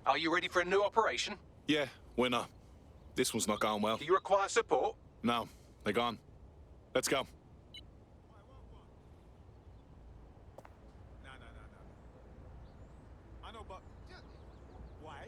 Are you ready for a new operation? Yeah, winner. This one's not going well. Do you require support? No, they're gone. Let's go. No. I know, but why?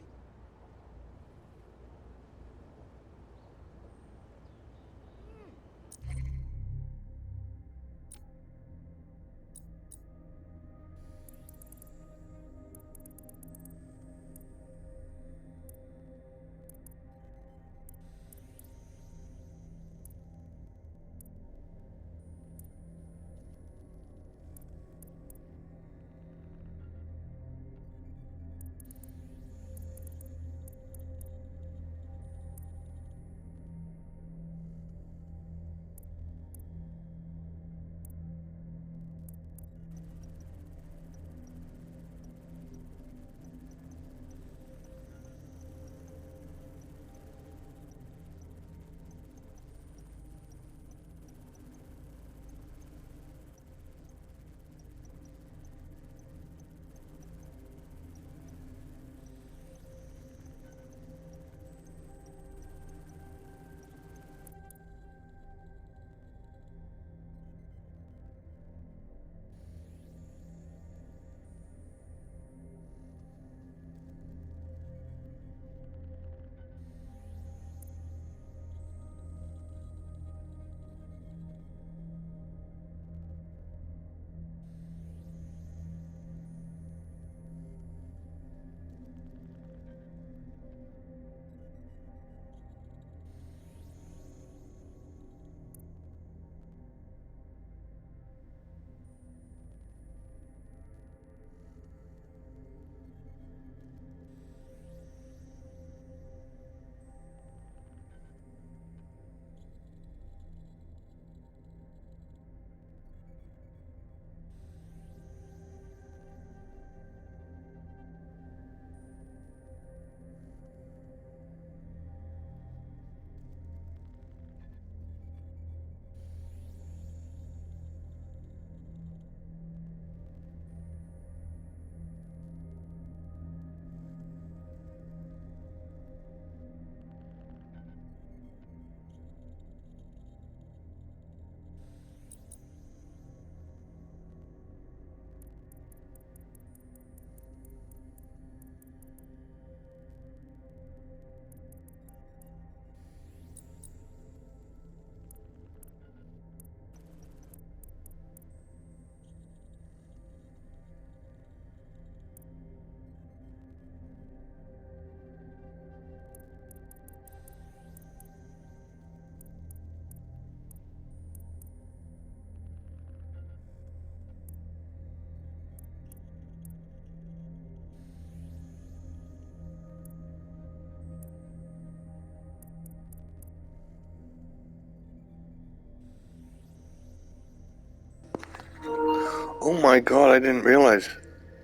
Oh my god, I didn't realize.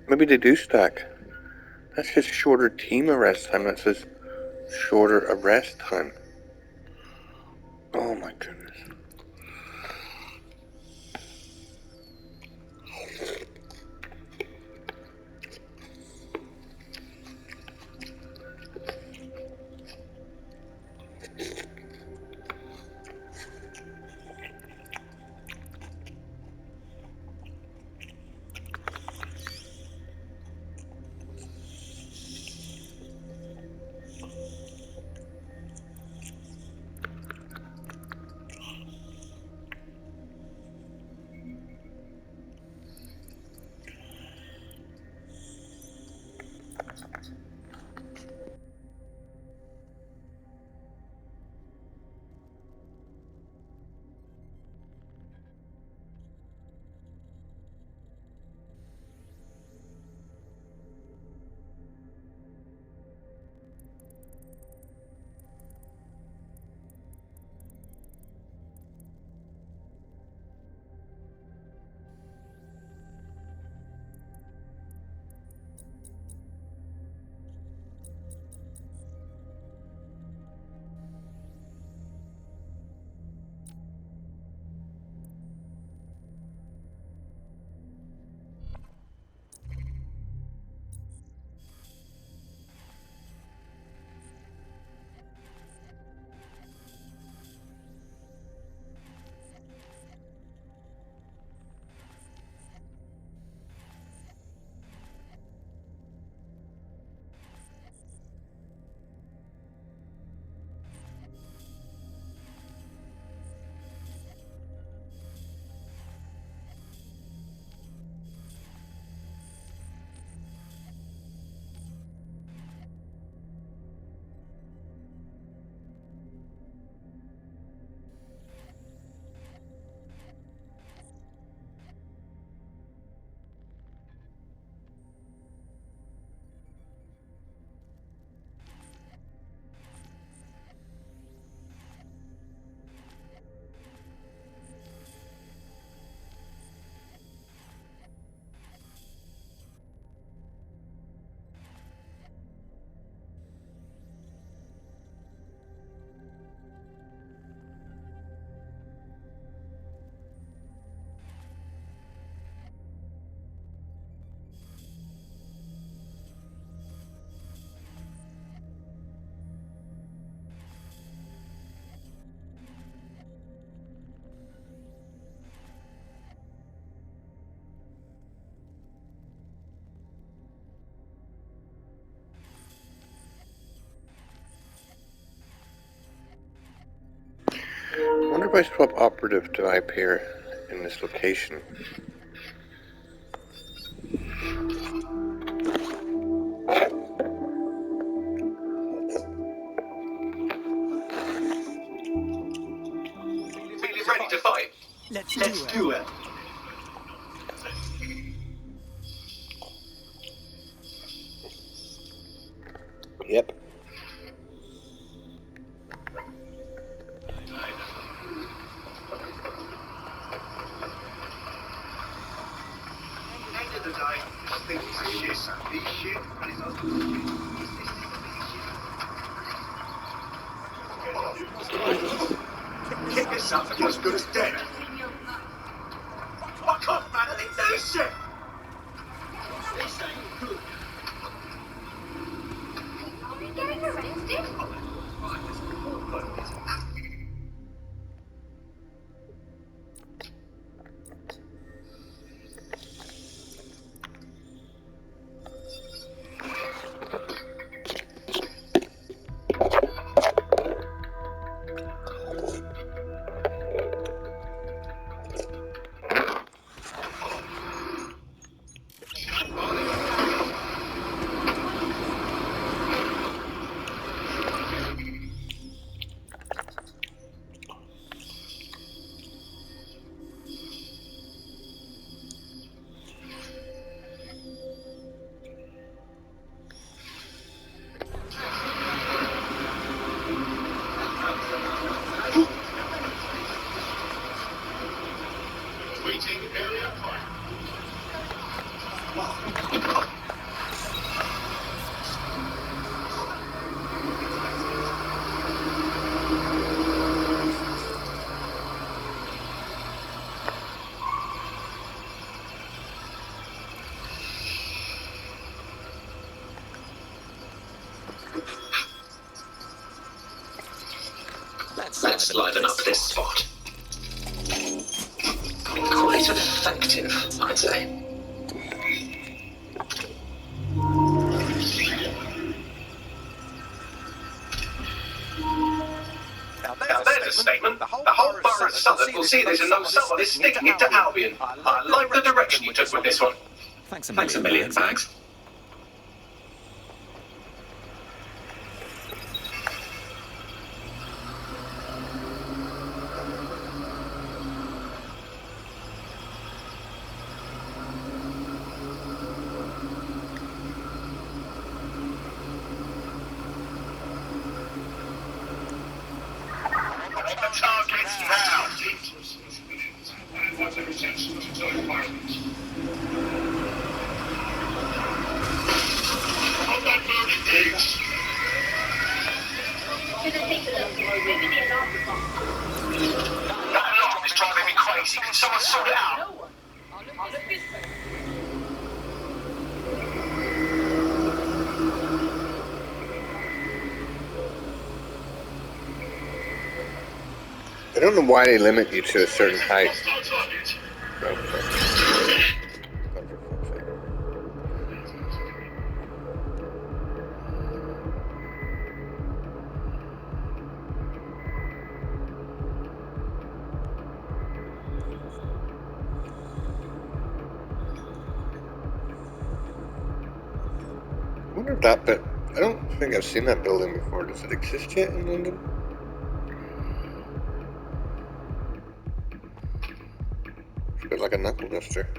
Maybe they do stack. That's just shorter team arrest time. That says shorter arrest time. Oh my goodness. do I swap operative to appear in this location? Feeling ready to fight? Let's do it. Yep. End of the day, I think it's shit, and it's kick this up and as good as dead. Fuck off, man, I didn't do shit! This ain't good. Are we getting arrested? Let's liven up this spot. Quite effective, I'd say. Now there's a statement. The whole borough of Southwark will see this and know someone is sticking it to Albion. I like the direction you took with this one. Thanks a million, Bags. Targets now! That alarm is driving me crazy. Can someone sort it out? I don't know why they limit you to a certain height. I wonder if that bit. I don't think I've seen that building before. Does it exist yet in London? It's a bit like a knuckle duster.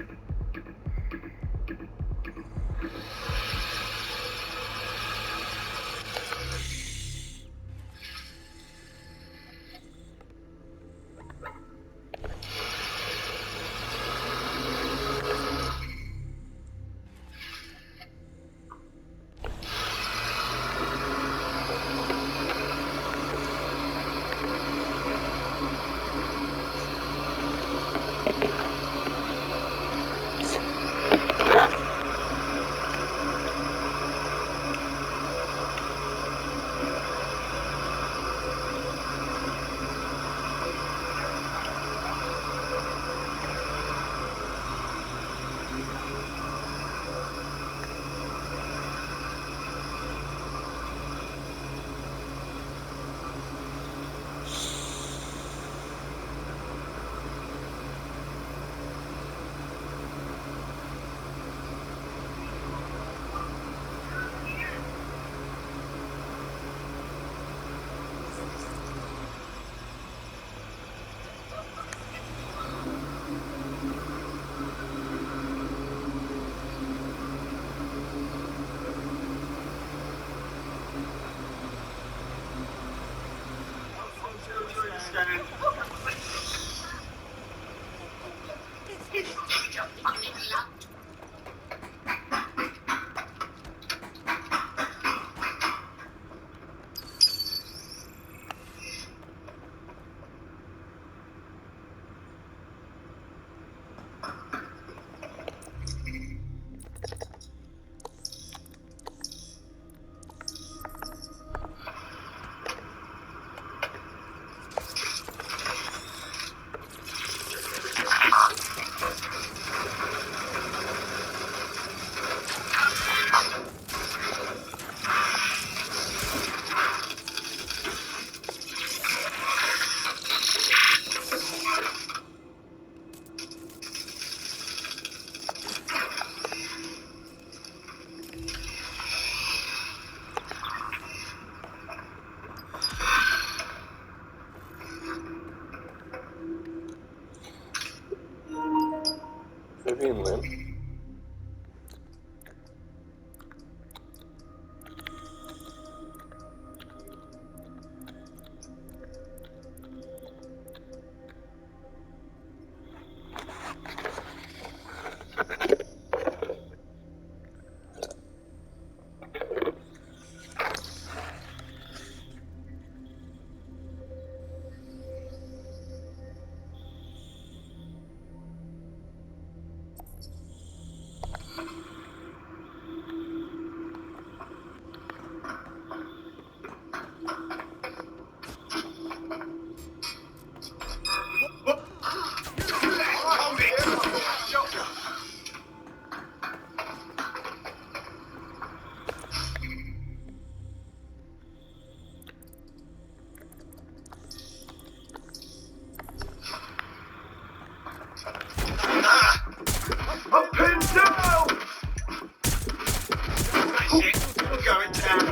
going down.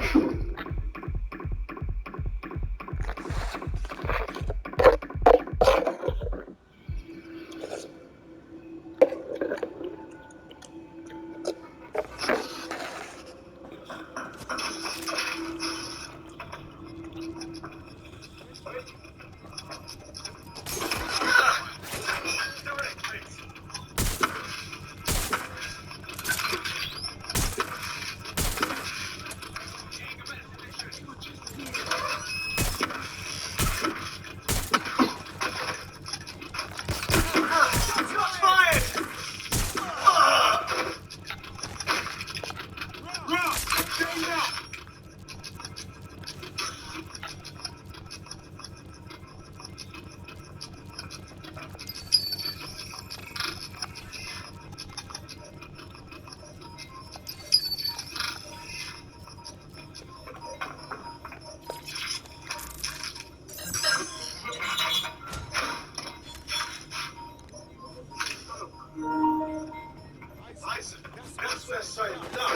That's what I say. No.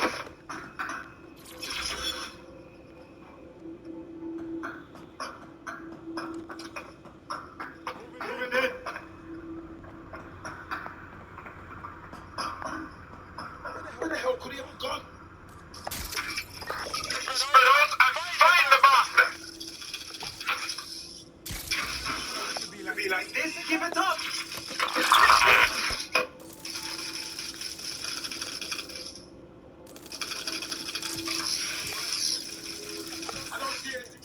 Moving in. Where the hell could he have gone? Spread out and find the bastard! To be like this, give it up. I don't see anything.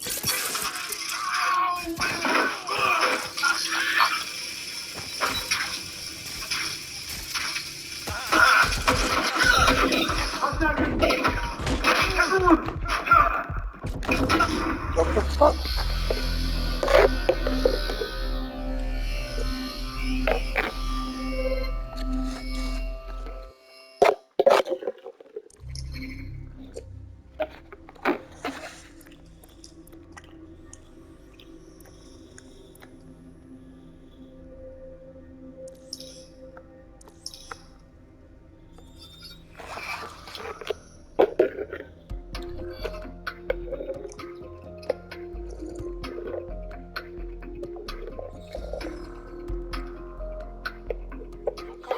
What the fuck?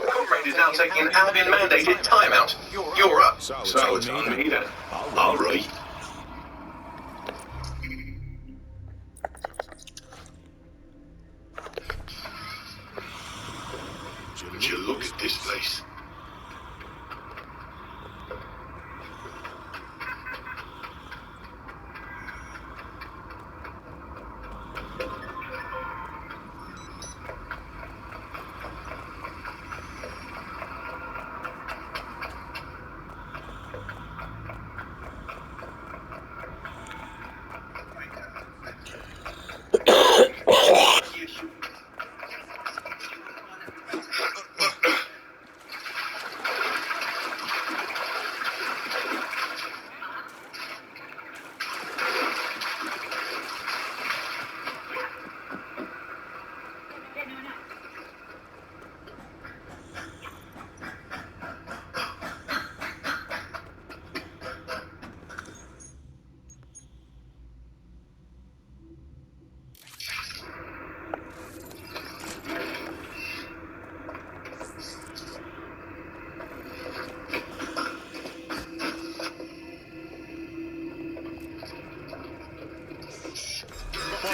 Comrade is now taking an Albion-mandated timeout. You're up. So it's on me then. All right. Would you look at this place?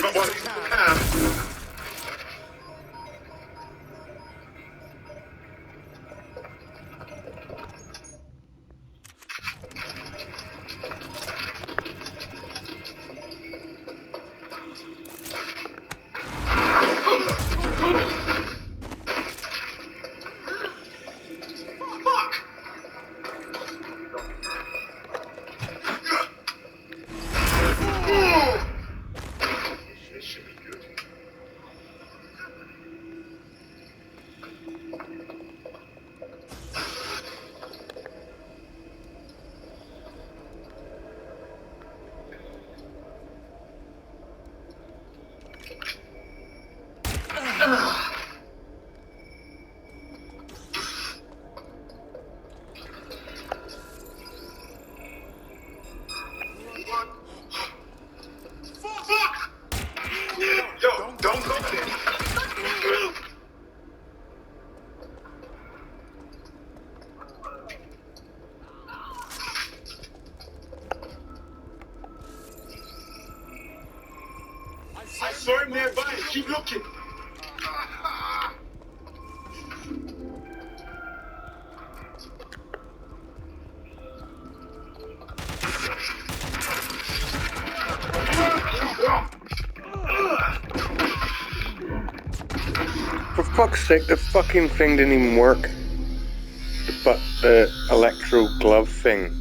Got one can. This should be good. saw him nearby. Keep looking. For fuck's sake, the fucking thing didn't even work. The electro glove thing.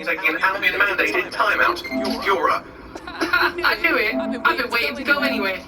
Taking an Albion mandated timeout. You're up. I knew it. I've been waiting to go anyway.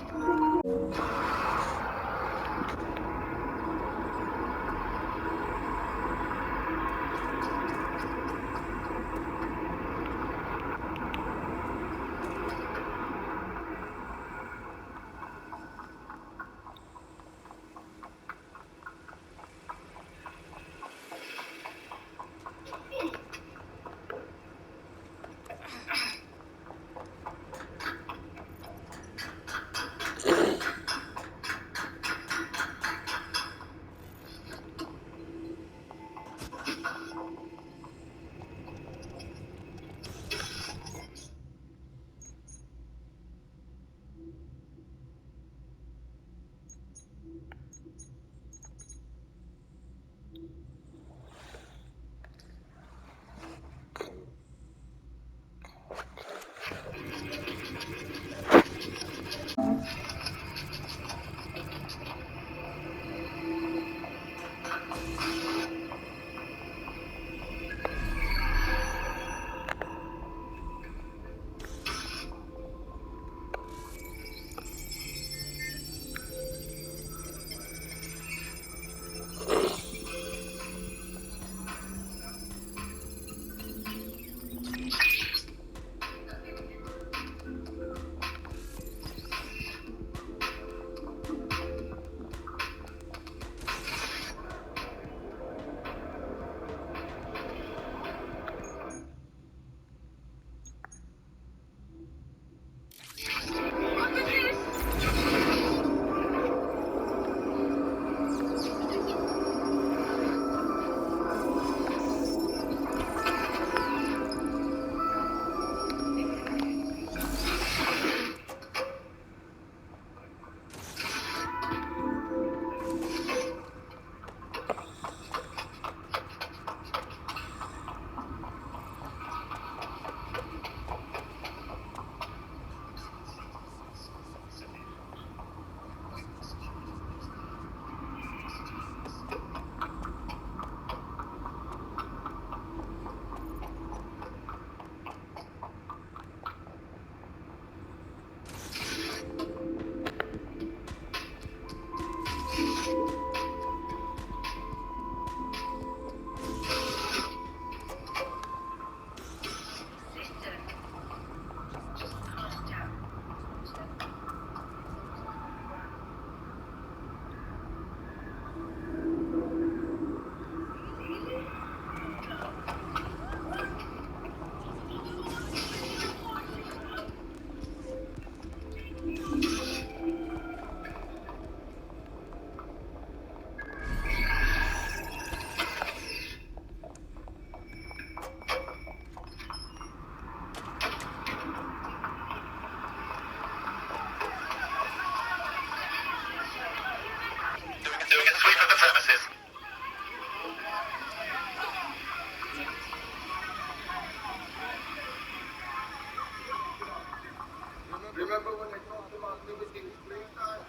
Remember when they talked about limiting screen time?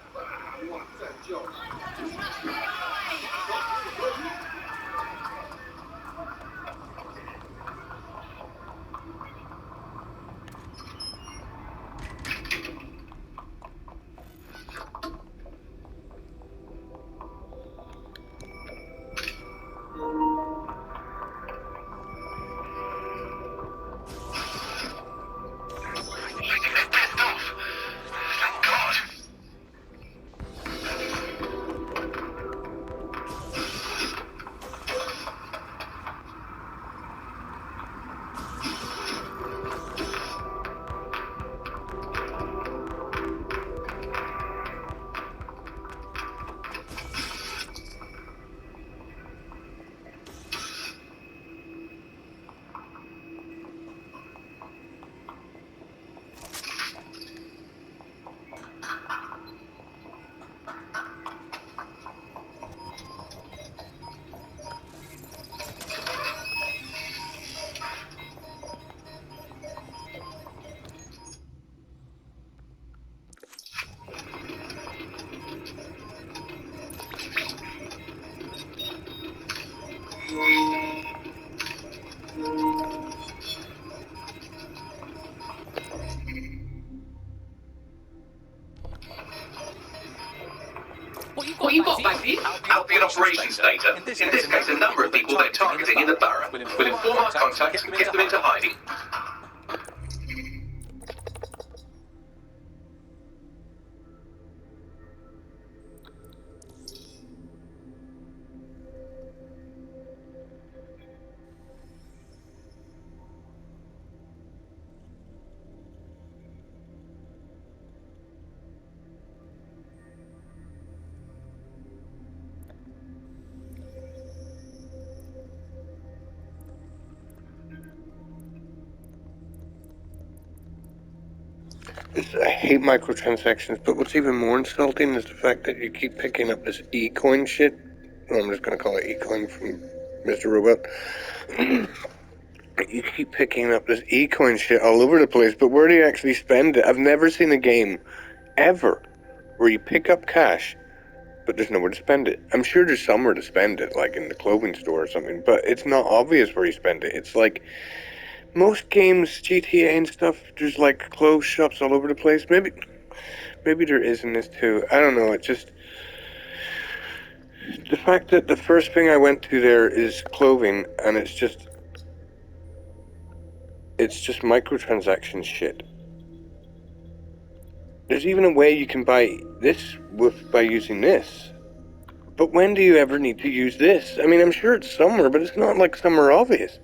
What's that joke? What you got, Bagby? Albion operations data. In this case, a number of people they're targeting in the borough. We'll inform our contacts and get them into hiding. I hate microtransactions, but what's even more insulting is the fact that you keep picking up this e-coin shit. Well, I'm just going to call it e-coin from Mr. Robot. You keep picking up this e-coin shit all over the place, but where do you actually spend it? I've never seen a game, ever, where you pick up cash, but there's nowhere to spend it. I'm sure there's somewhere to spend it, like in the clothing store or something, but it's not obvious where you spend it. It's like most games, GTA and stuff, there's like clothes shops all over the place. Maybe there is in this too. I don't know. It's just the fact that the first thing I went to there is clothing, and it's just microtransaction shit. There's even a way you can buy this by using this. But when do you ever need to use this? I mean, I'm sure it's somewhere, but it's not like somewhere obvious.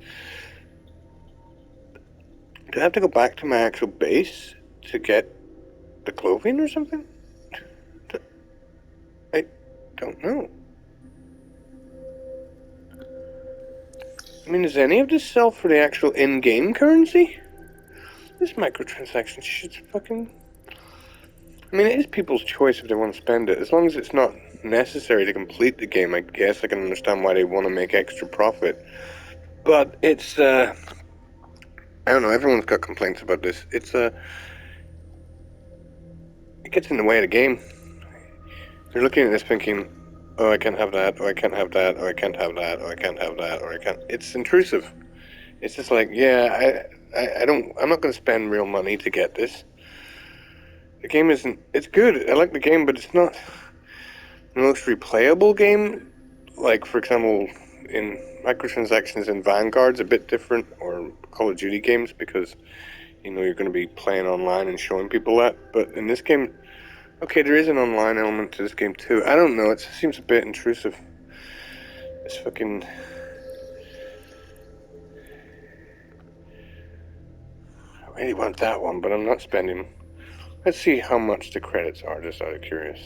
Do I have to go back to my actual base to get the clothing or something? I don't know. I mean, does any of this sell for the actual in-game currency? This microtransaction shit's fucking... I mean, it is people's choice if they want to spend it. As long as it's not necessary to complete the game, I guess I can understand why they want to make extra profit. But it's, I don't know, everyone's got complaints about this. It gets in the way of the game. They're looking at this thinking, oh, I can't have that, or I can't have that, or I can't have that, or I can't have that, or I can't... It's intrusive. It's just like, yeah, I'm not going to spend real money to get this. The game isn't... It's good, I like the game, but it's not the most replayable game. Like, for example, in microtransactions in Vanguard's a bit different, or Call of Duty games, because, you know, you're going to be playing online and showing people that. But in this game, okay, there is an online element to this game too. I don't know, it seems a bit intrusive. It's fucking... I really want that one, but I'm not spending... Let's see how much the credits are, just out of curious.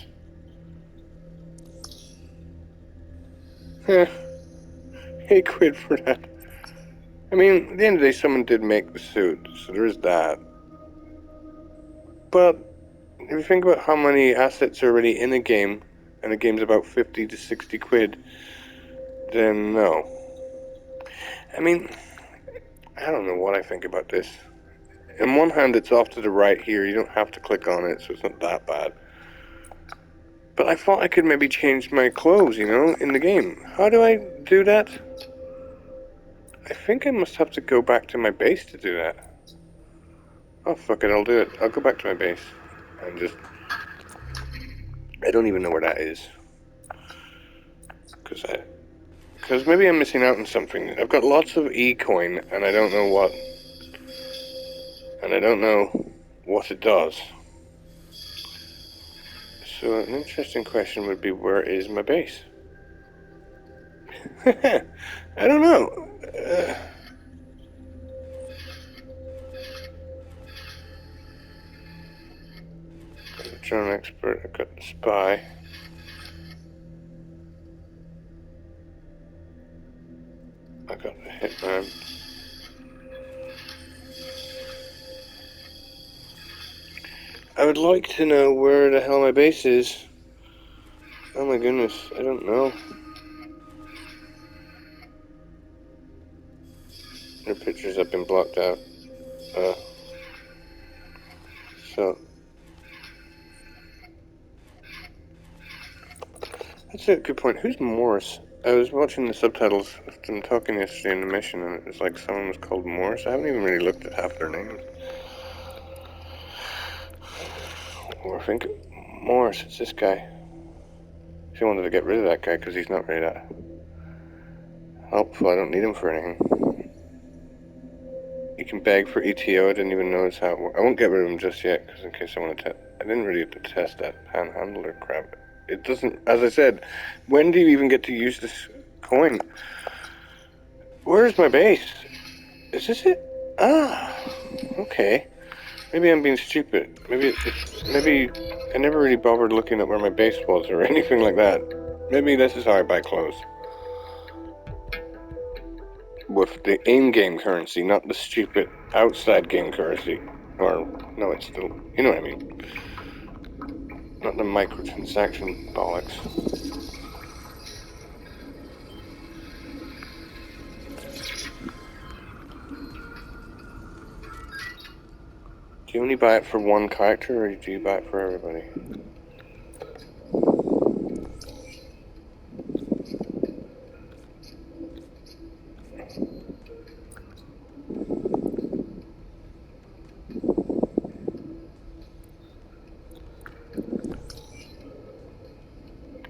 8 quid for that. I mean, at the end of the day, someone did make the suit, so there is that. But if you think about how many assets are already in a game, and the game's about 50 to 60 quid, then no. I mean, I don't know what I think about this. On one hand, it's off to the right here. You don't have to click on it, so it's not that bad. But I thought I could maybe change my clothes, you know, in the game. How do I do that? I think I must have to go back to my base to do that. Oh, fuck it, I'll do it. I'll go back to my base. And just... I don't even know where that is. Because maybe I'm missing out on something. I've got lots of e-coin, and I don't know what... And I don't know what it does. So an interesting question would be, where is my base? I don't know. Got the drone expert, I've got the spy. I got the hitman. I would like to know where the hell my base is. Oh my goodness, I don't know. Their pictures have been blocked out. So that's a good point. Who's Morris? I was watching the subtitles. I'm talking yesterday in the mission, and it was like someone was called Morris. I haven't even really looked at half their names. Or I think Morris, it's this guy. She wanted to get rid of that guy because he's not very that helpful. I don't need him for anything. You can beg for ETO. I didn't even notice how it worked. I won't get rid of him just yet, because in case I want to I didn't really have to test that panhandler crap. It doesn't, as I said, when do you even get to use this coin? Where's my base? Is this it? Ah, okay. Maybe I'm being stupid. Maybe maybe I never really bothered looking at where my base was or anything like that. Maybe this is how I buy clothes. With the in-game currency, not the stupid outside game currency. Or, no, it's still, you know what I mean. Not the microtransaction bollocks. Do you only buy it for one character, or do you buy it for everybody?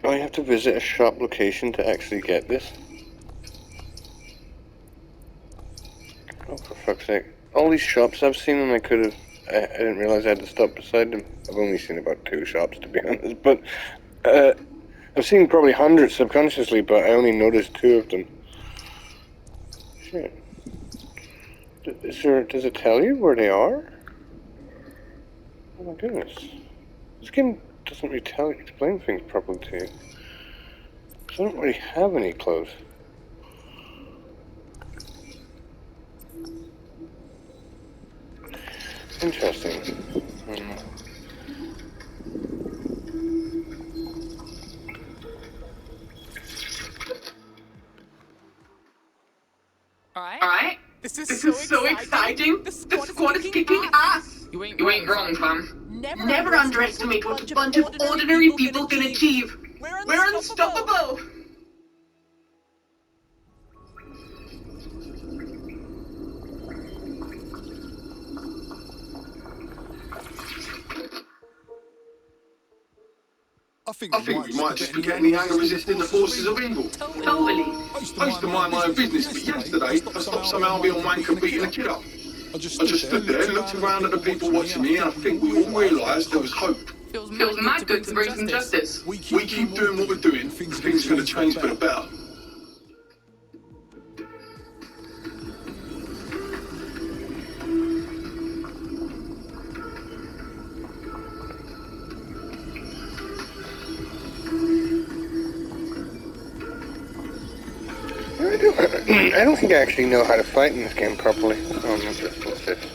I have to visit a shop location to actually get this? Oh, for fuck's sake. All these shops I've seen, and I didn't realize I had to stop beside them. I've only seen about 2 shops, to be honest, but I've seen probably hundreds subconsciously, but I only noticed 2 of them. Shit. Does it tell you where they are? Oh my goodness. This game doesn't really explain things properly to you. I don't really have any clothes. Interesting. Alright? This is so exciting. The squad is kicking ass. You ain't wrong, fam. Never underestimate what a bunch of ordinary people can achieve. We're unstoppable. I think we might just be getting the hang of resisting the forces of evil. Totally. I used to mind my own business, but yesterday I stopped some Albion wanker beating a kid up. I just stood there, looked around at the people watching me, and I think we all realised there was hope. Feels mad good to bring some justice. We keep doing what we're doing, things are going to change for the better. I don't think I actually know how to fight in this game properly. Oh, no, what's this?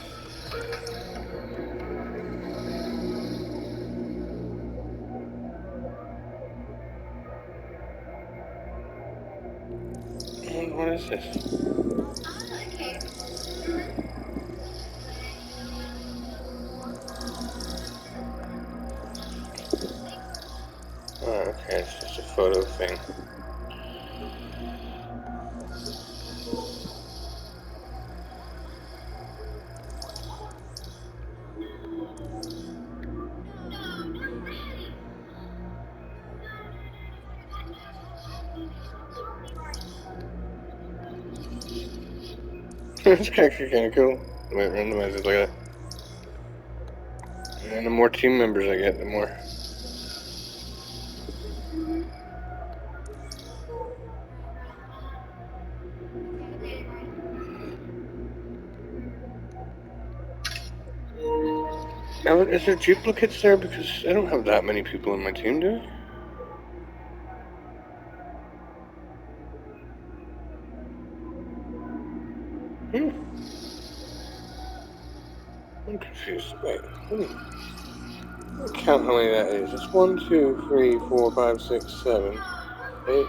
What is this? Oh, okay, it's just a photo thing. It's actually kind of cool. Wait, randomize it, look at it. And the more team members I get, the more. Now, is there duplicates there? Because I don't have that many people in my team, do I? I'm confused. Wait. Count how many that is. It's 1, 2, 3, 4, 5, 6, 7, 8,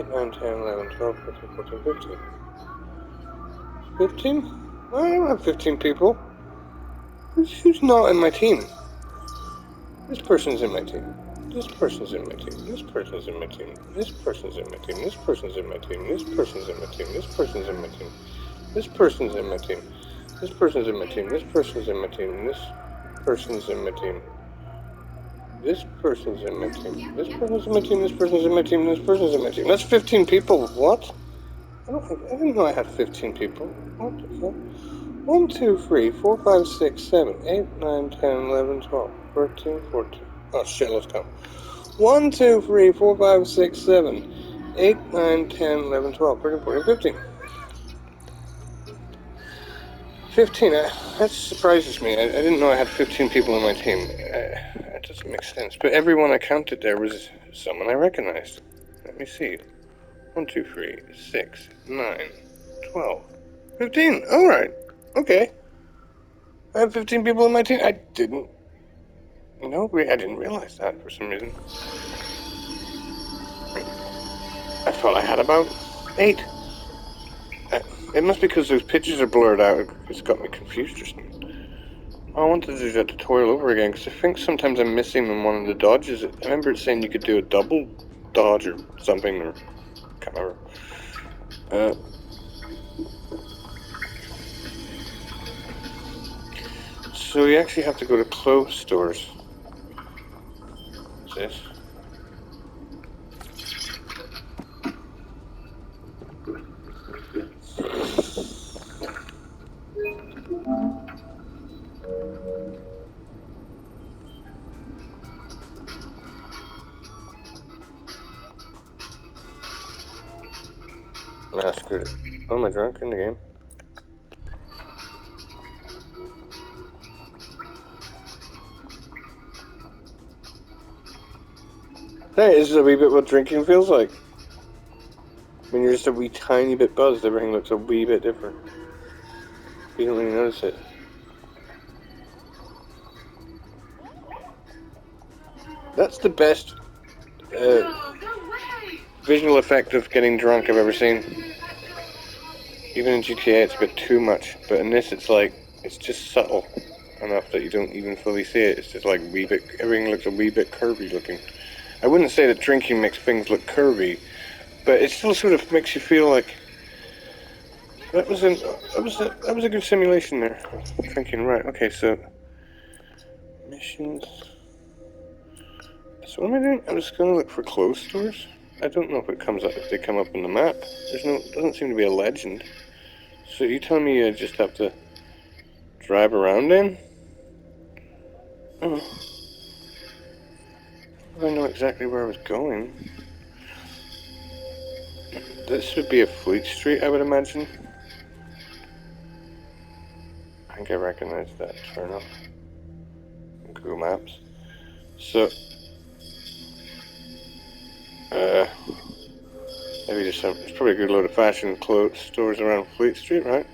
9, 10, 11, 12, 13, 14, 15. 15? I don't have 15 people. Who's not in my team? This person's in my team. This person's in my team. This person's in my team. This person's in my team. This person's in my team. This person's in my team. This person's in my team. This person's in my team. This person's in my team. This person's in my team. This person's in my team. This person's in my team. This person's in my team. This person's in my team. This person's in my team. That's 15 people. What? I didn't know I had 15 people. What the fuck? 1, 2, 3, 4, 5, 6, 7, 8, 9, 10, 11, 12, 13, 14. Oh shit, let's count. 1, 2, 3, 4, 5, 6, 7, 8, 9, 10, 11, 12, 13, 14, 15. 15, that surprises me. I didn't know I had 15 people in my team. That doesn't make sense. But everyone I counted there was someone I recognized. Let me see. 1, 2, 3, 6, 9, 12, 15. Alright. Okay. I have 15 people in my team. I didn't realize that for some reason. I thought I had about 8. It must be because those pictures are blurred out. It's got me confused or something. I wanted to do that tutorial over again because I think sometimes I'm missing in one of the dodges. I remember it saying you could do a double dodge or something, or I can't remember. So you actually have to go to clothes stores. What's this? Ah, screw it. Oh, am I drunk in the game? Hey, this is a wee bit what drinking feels like. When you're just a wee tiny bit buzzed, everything looks a wee bit different. You don't really notice it. That's the best visual effect of getting drunk I've ever seen. Even in GTA it's a bit too much, but in this it's like, it's just subtle enough that you don't even fully see it. It's just like wee bit, everything looks a wee bit curvy looking. I wouldn't say that drinking makes things look curvy, but it still sort of makes you feel like that was a good simulation there. Drinking, right? Okay, so missions. So what am I doing? I was gonna look for clothes stores. I don't know if it comes up, if they come up on the map. Doesn't seem to be a legend. So you telling me I just have to drive around then? Oh. I know exactly where I was going. This would be a Fleet Street, I would imagine. I think I recognize that turn off on Google Maps. So, maybe just some, there's probably a good load of fashion clothes stores around Fleet Street, right?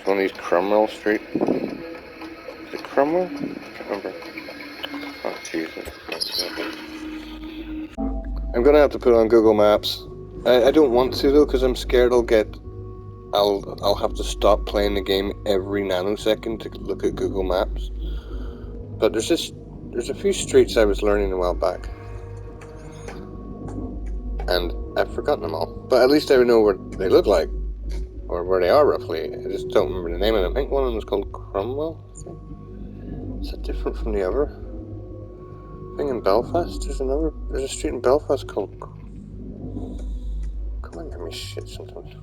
One of these Cromwell Street. Is it Cromwell? I can't remember. Oh, Jesus. I'm gonna have to put on Google Maps. I don't want to though, because I'm scared I'll have to stop playing the game every nanosecond to look at Google Maps. But there's a few streets I was learning a while back, and I've forgotten them all. But at least I know what they look like, or where they are roughly. I just don't remember the name of them. I think one of them was called Cromwell. Is that different from the other thing in Belfast? There's a street in Belfast called. Come on, give me shit sometimes.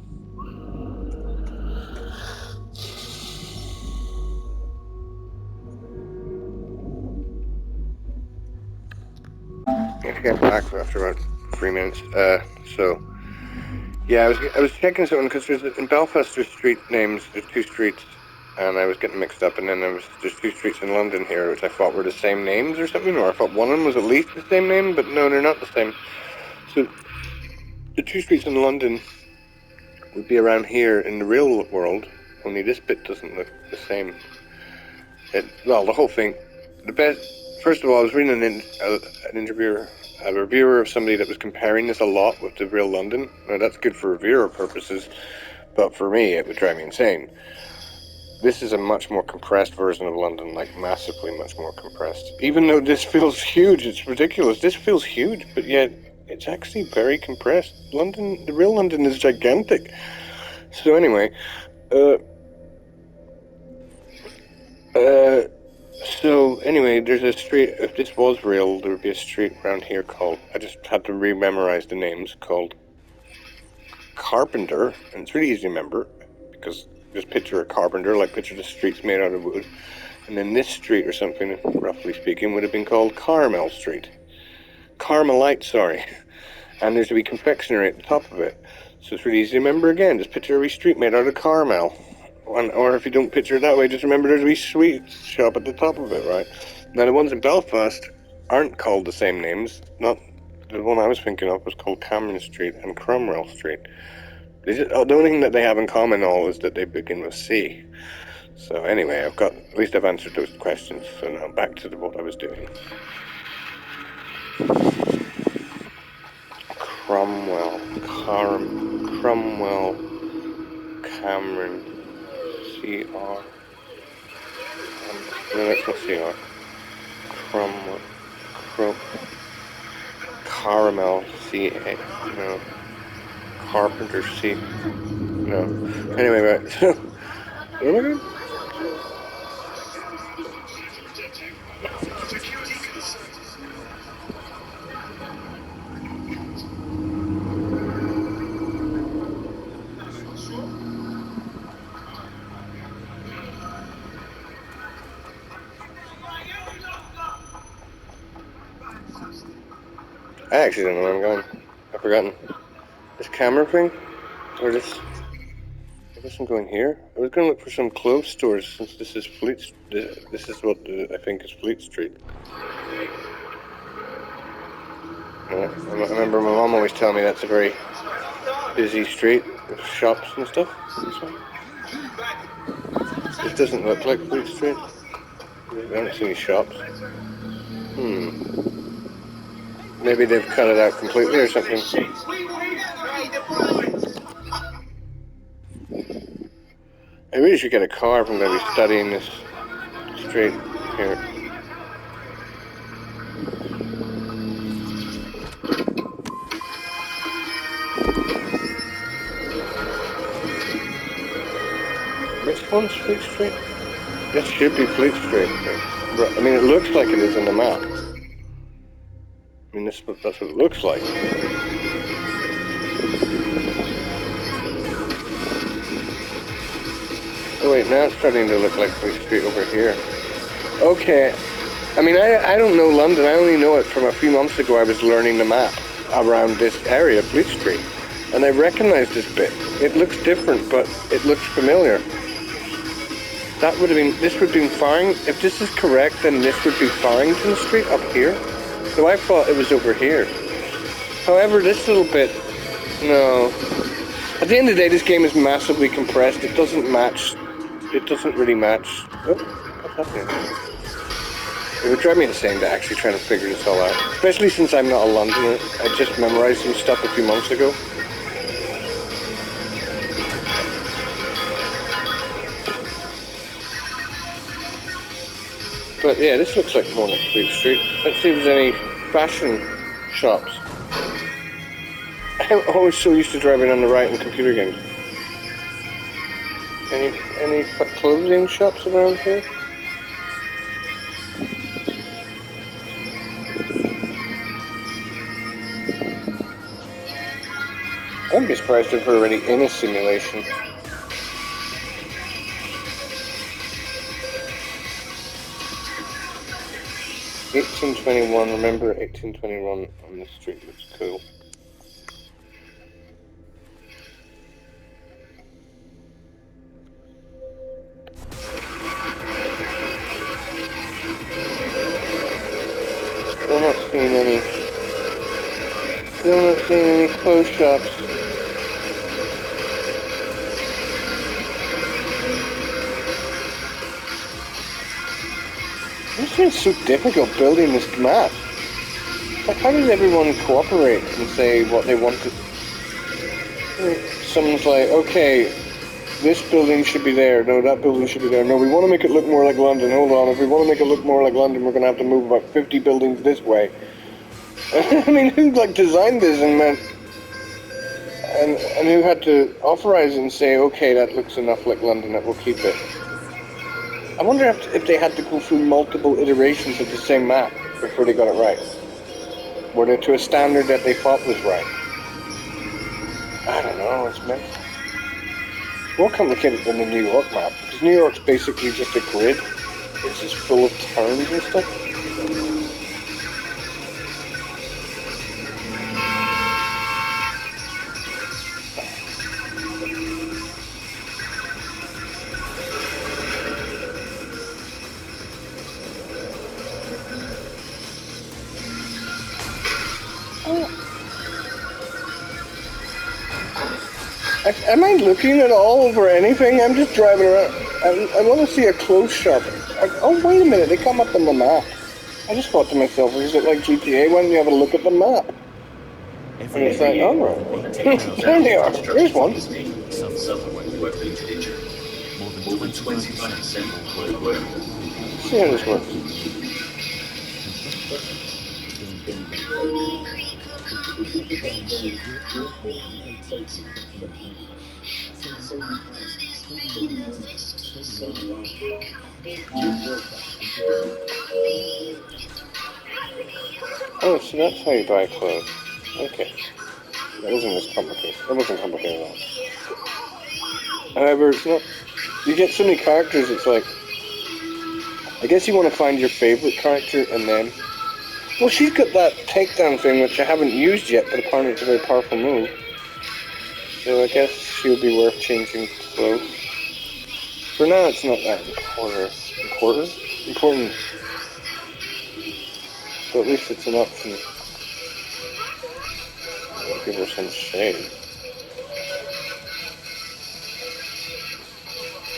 I have to get back after about 3 minutes. So yeah, I was checking something because in Belfast there's street names. There's 2 streets, and I was getting mixed up. And then there's 2 streets in London here, which I thought were the same names or something, or I thought one of them was at least the same name, but no, they're not the same. So the 2 streets in London would be around here in the real world. Only this bit doesn't look the same. Well, the whole thing. The best. First of all, I was reading a reviewer of somebody that was comparing this a lot with the real London. Now that's good for reviewer purposes, but for me, it would drive me insane. This is a much more compressed version of London, like massively much more compressed. Even though this feels huge, it's ridiculous. This feels huge, but yet it's actually very compressed. London, the real London is gigantic. So anyway, there's a street. If this was real, there would be a street around here called, I just had to re-memorize the names, called Carpenter, and it's really easy to remember, because just picture a carpenter, like picture the streets made out of wood, and then this street or something, roughly speaking, would have been called Carmel Street. Carmelite, sorry. And there's to be confectionery at the top of it. So it's really easy to remember again, just picture a wee street made out of Carmel. Or if you don't picture it that way, just remember there's a wee sweet shop at the top of it, right? Now the ones in Belfast aren't called the same names. Not the one I was thinking of was called Cameron Street and Cromwell Street. The only thing that they have in common all is that they begin with C. So anyway, at least I've answered those questions. So now back to what I was doing. Cromwell, Cameron, CR. No, that's not CR. Cromwell, Caramel, CA. No. Carpenter, C. No. Anyway, right. So, where am I going? I actually don't know where I'm going. I've forgotten. This camera thing? Or this... I guess I'm going here. I was going to look for some clothes stores since this is Fleet... This is what I think is Fleet Street. I remember my mom always telling me that's a very busy street with shops and stuff. This doesn't look like Fleet Street. I don't see any shops. Maybe they've cut it out completely or something. I really should get a car from maybe studying this street here. Which one's Fleet Street? This should be Fleet Street. I mean, it looks like it is on the map. I mean, that's what it looks like. Oh wait, now it's starting to look like Fleet Street over here. Okay. I mean, I don't know London. I only know it from a few months ago. I was learning the map around this area, Fleet Street. And I recognize this bit. It looks different, but it looks familiar. That would have been, this would have been Farrington. If this is correct, then this would be Farrington Street up here. So I thought it was over here. However, this little bit, no. At the end of the day, this game is massively compressed. It doesn't match. It doesn't really match. Oh, what's happening? It would drive me insane to actually try to figure this all out. Especially since I'm not a Londoner. I just memorized some stuff a few months ago. But yeah, this looks like more like Fleet Street. Let's see if there's any fashion shops. I'm always so used to driving on the right in computer games. Any clothing shops around here? I'd be surprised if we're already in a simulation. $18.21, remember $18.21 on the street looks cool. Still not seeing any clothes shops. It's so difficult building this map. Like, how does everyone cooperate and say what they want to... Someone's like, okay, this building should be there. No, that building should be there. No, we want to make it look more like London. Hold on, if we want to make it look more like London, we're going to have to move about 50 buildings this way. I mean, who, like, designed this and meant... And who had to authorize it and say, okay, that looks enough like London, that we'll keep it. I wonder if they had to go through multiple iterations of the same map before they got it right. Were they to a standard that they thought was right? I don't know, it's meant more complicated than the New York map, because New York's basically just a grid. It's just full of towns and stuff. Am I looking at all over anything? I'm just driving around. I want to see a close shot. Oh, wait a minute. They come up on the map. I just thought to myself, is it like GTA when you have a look at the map? And it's like, oh, right. There they are. There's one. More than 25% were working. See how this works. Oh, so that's how you buy clothes. Okay. That wasn't as complicated. That wasn't complicated at all. However, it's not... You get so many characters, it's like... I guess you want to find your favorite character and then... Well, she's got that takedown thing, which I haven't used yet, but apparently it's a very powerful move. So I guess she'll be worth changing clothes. For now, it's not that important. But at least it's an option. I'll give her some shade.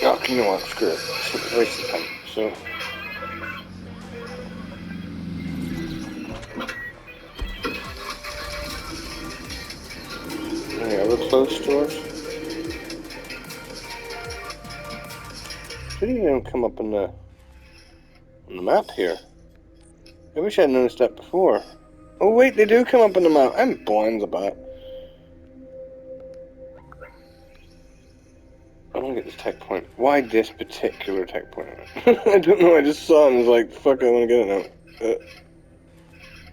Oh, you know what? Screw it. It's a waste of time. So. Any other clothes stores? Didn't even come up on the map here. I wish I'd noticed that before. Oh wait, they do come up on the map. I'm blind about. I don't get this tech point. Why this particular tech point? I don't know. I just saw it and was like, fuck, I want to get it now.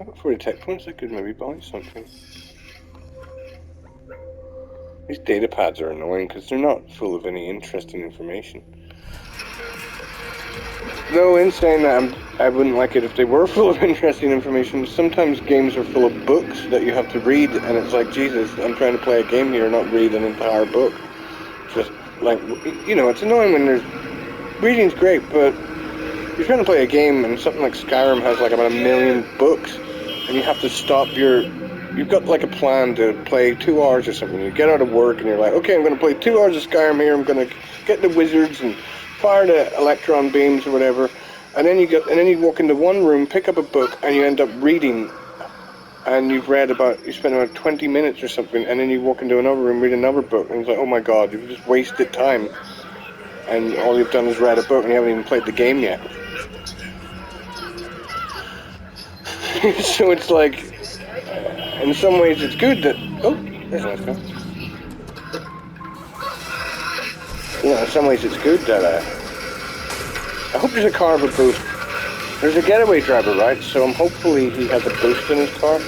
I got 40 tech points. I could maybe buy something. These data pads are annoying because they're not full of any interesting information. Though in saying that, I wouldn't like it if they were full of interesting information. Sometimes games are full of books that you have to read, and it's like, Jesus, I'm trying to play a game here, not read an entire book. Just like, you know, it's annoying when there's... Reading's great, but you're trying to play a game, and something like Skyrim has like about 1 million books, and you have to stop your... You've got like a plan to play 2 hours or something. You get out of work and you're like, okay, I'm going to play 2 hours of Skyrim here. I'm going to get the wizards and fire the electron beams or whatever. And then you walk into one room, pick up a book, and you end up reading. And you spend about 20 minutes or something. And then you walk into another room, read another book, and it's like, oh my God, you've just wasted time. And all you've done is read a book, and you haven't even played the game yet. So it's like. In some ways, it's good that... Oh, there's a nice guy. Yeah, in some ways, it's good that... I hope there's a car with a boost. There's a getaway driver, right? So hopefully he has a boost in his car.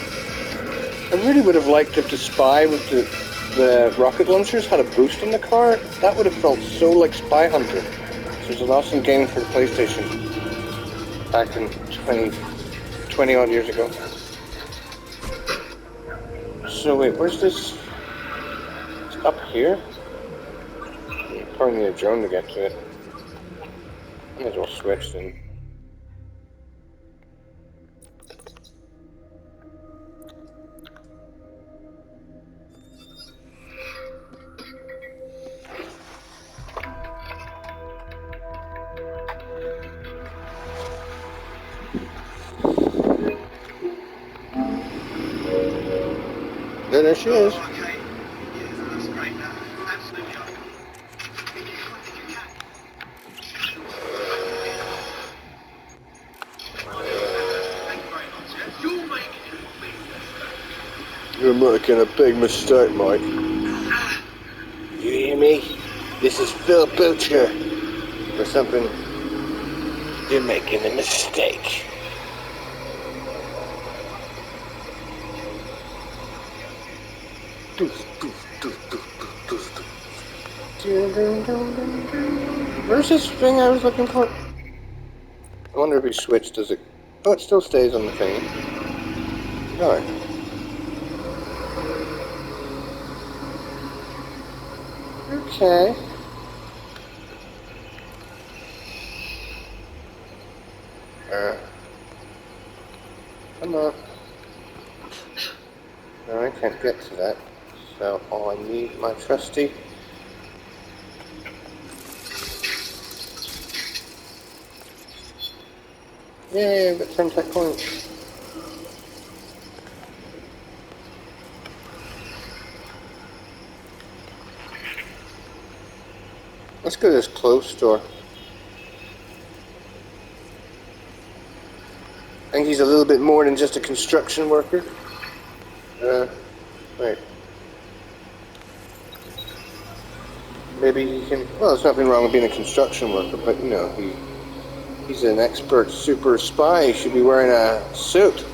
I really would have liked if the Spy with the rocket launchers had a boost in the car. That would have felt so like Spy Hunter. So it's an awesome game for the PlayStation. Back in 20 odd years ago. So wait, where's this? It's up here? You probably need a drone to get to it. I might as well switch then. there she is. Okay. Yeah, that's great. Absolutely. Thank you very much. Yeah. You're making a big mistake. You're making a big mistake, Mike. You hear me? This is Phil Butcher. Or something. You're making a mistake. Where's this thing I was looking for? I wonder if he switched, does it? Oh, it still stays on the thing. Alright. Okay. Come on. No, I can't get to that. So I need my trusty. Yay, I've got 10 tech points. Let's go to this clothes store. I think he's a little bit more than just a construction worker. Wait. Maybe he can... Well, there's nothing wrong with being a construction worker, but, you know, he's an expert super spy. He should be wearing a suit.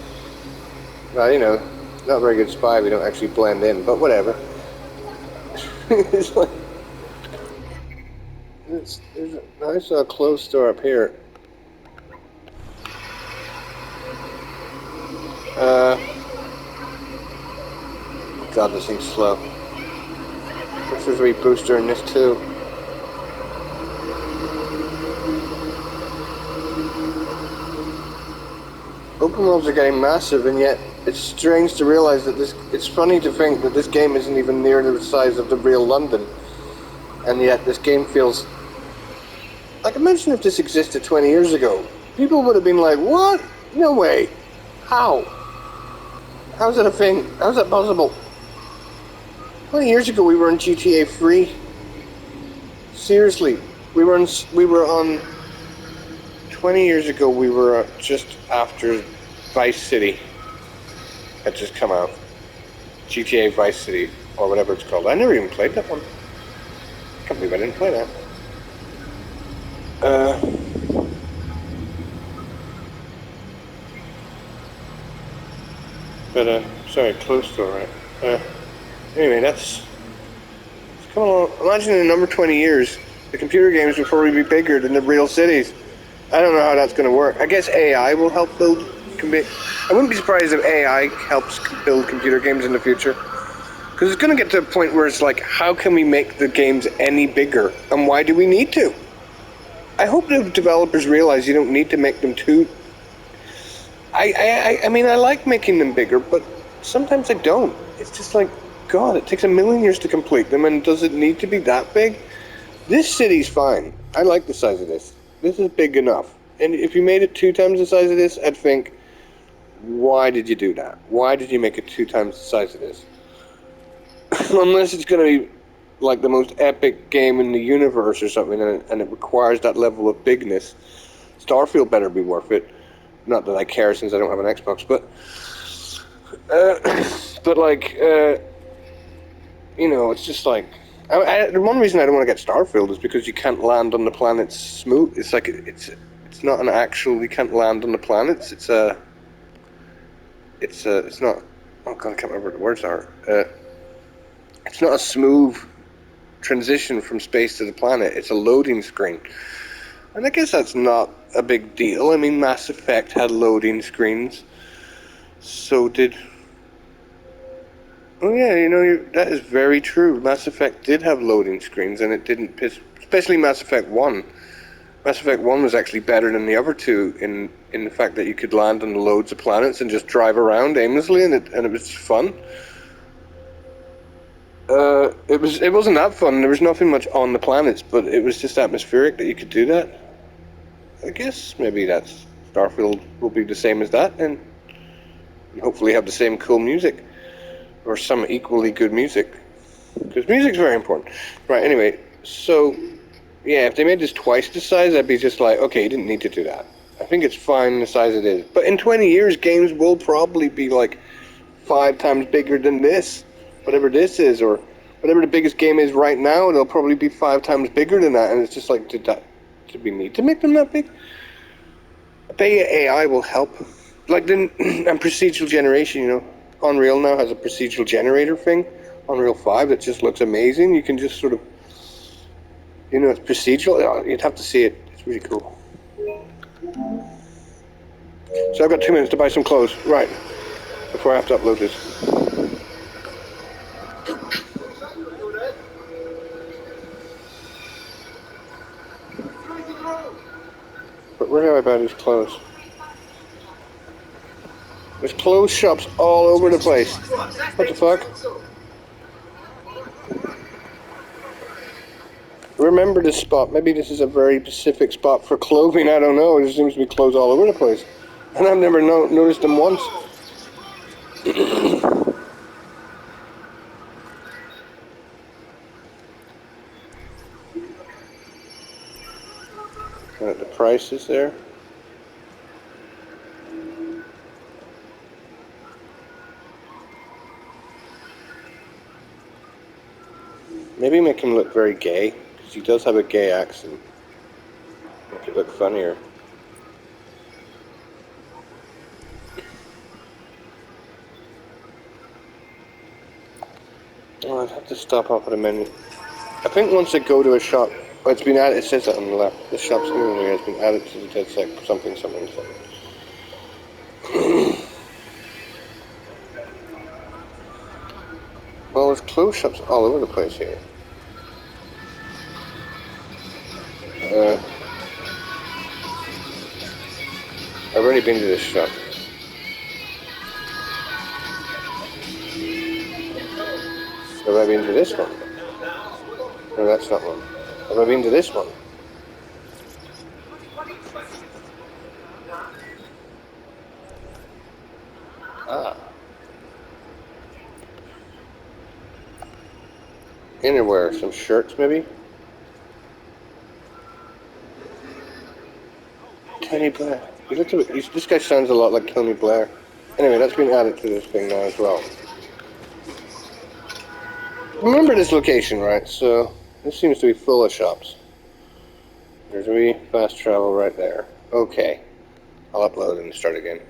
Well, you know, not a very good spy. We don't actually blend in, but whatever. It's like... I saw a clothes store up here. God, this thing's slow. There's a rebooster in this too. Open worlds are getting massive, and yet it's strange to realize that it's funny to think that this game isn't even near the size of the real London. And yet this game feels... Like, imagine if this existed 20 years ago. People would have been like, what? No way. How? How's that a thing? How's that possible? 20 years ago we were in GTA 3. Seriously. We were on 20 years ago we were just after Vice City had just come out. GTA Vice City, or whatever it's called. I never even played that one. I can't believe I didn't play that. Sorry, close store, right? Anyway, that's coming along. Imagine in another 20 years, the computer games will probably be bigger than the real cities. I don't know how that's going to work. I guess AI will help build... I wouldn't be surprised if AI helps build computer games in the future. Because it's going to get to a point where it's like, how can we make the games any bigger? And why do we need to? I hope the developers realize you don't need to make them too... I mean, I like making them bigger, but sometimes I don't. It's just like, God, it takes 1,000,000 years to complete them, and does it need to be that big? This city's fine. I like the size of this. This is big enough. And if you made it 2 times the size of this, I'd think, why did you do that? Why did you make it 2 times the size of this? Unless it's going to be like the most epic game in the universe or something, and it requires that level of bigness. Starfield better be worth it. Not that I care since I don't have an Xbox, but like, you know, it's just like, the one reason I don't want to get Starfield is because you can't land on the planets smooth. It's like, it's not an actual, you can't land on the planets. It's not, oh God, I can't remember what the words are. It's not a smooth transition from space to the planet. It's a loading screen. And I guess that's not a big deal. I mean, Mass Effect had loading screens. So did... Oh yeah, you know, that is very true. Mass Effect did have loading screens, and it didn't piss... Especially Mass Effect 1. Mass Effect 1 was actually better than the other two in the fact that you could land on loads of planets and just drive around aimlessly, and it was fun. It wasn't that fun. There was nothing much on the planets, but it was just atmospheric that you could do that. I guess maybe that's Starfield will be the same as that, and hopefully have the same cool music. or some equally good music, because music's very important. Right, anyway, so, yeah, if they made this twice the size, I'd be just like, okay, you didn't need to do that. I think it's fine the size it is. But in 20 years, games will probably be like 5 times bigger than this, whatever this is, or whatever the biggest game is right now, it'll probably be 5 times bigger than that, and it's just like, did we need to make them that big? I bet you AI will help. Like the and procedural generation, you know, Unreal now has a procedural generator thing, Unreal 5, that just looks amazing. You can just sort of, you know, it's procedural. You'd have to see it. It's really cool. So I've got 2 minutes to buy some clothes, right, before I have to upload this. But where do I buy these clothes? There's clothes shops all over the place. What the fuck? Remember this spot. Maybe this is a very specific spot for clothing. I don't know. There seems to be clothes all over the place. And I've never noticed them once. The price is there. Maybe make him look very gay, because he does have a gay accent. Make it look funnier. Oh, I'd have to stop off at a menu. I think once I go to a shop, oh, it's been added, it says that on the left. The shop's name has been added to the dead sec, something. Well, there's clothes shops all over the place here. I've already been to this shop. Have I been to this one? No, that's not one. Have I been to this one? Ah. Innerwear, some shirts maybe? Tony Blair. This guy sounds a lot like Tony Blair. Anyway, that's been added to this thing now as well. Remember this location, right? So, this seems to be full of shops. There's fast travel right there. Okay. I'll upload and start again.